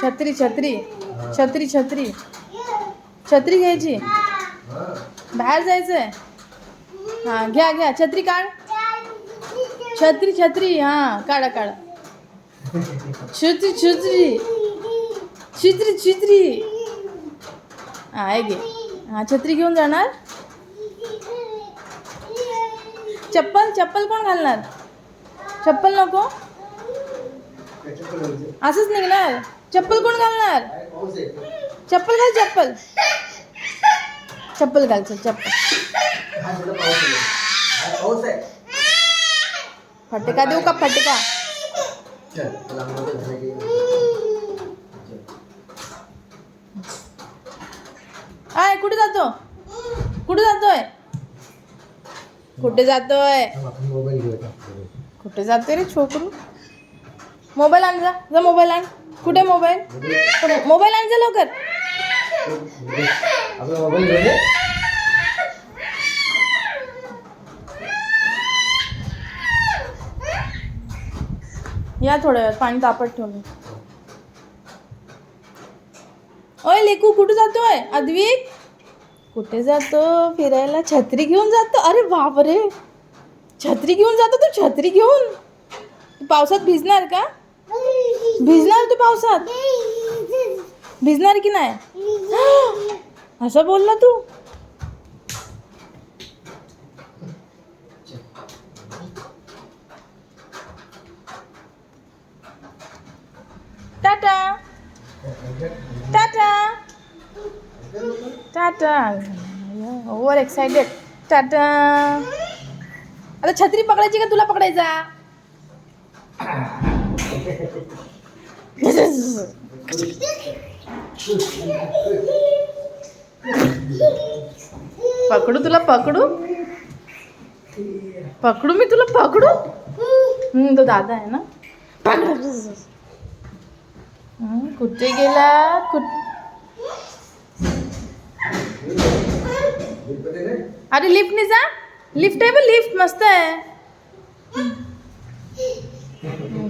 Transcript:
छत्री छत्री छत्री छत्री छत्री घ्यायची. बाहेर जायचंय. हा घ्या घ्या छत्री काढ. छत्री छत्री हा काढा काढा. छत्री छत्री छत्री छत्री हा हे घे. हा छत्री घेऊन जाणार. चप्पल चप्पल कोण घालणार. चप्पल नको. असंच निघणार. चप्पल कोण घालणार. चप्पल घाल. चप्पल चप्पल घाल. चप्पल फटका देऊ का. फटका आय कुठे जातो. कुठे जातोय. कुठे जातोय. कुठे जातोय रे छोकरू. मोबाईल आण जा. जा मोबाईल आण. कुठे मोबाईल. मोबाईल आण जा लवकर. या थोड्या वेळ पाणी तापत ठेवलं. ओय लेकू कुठे जातोय. अद्विक कुठे जातो फिरायला. छत्री घेऊन जातो. अरे बापरे छत्री घेऊन जातो तू. छत्री घेऊन पावसात भिजणार का. भिजणार तू पावसात. भिजणार की नाही. असं बोलला तू. Tata tata tata. Over excited. Tata. आता छत्री पकडायची का तुला पकडायचा. पकडू तुला. पकडू पकडू मी तुला. पकडू. तो दादा आहे ना. पकड. कुठे गेला. अरे लिफ्टने जा. लिफ्ट आहे बघ. लिफ्ट मस्त आहे.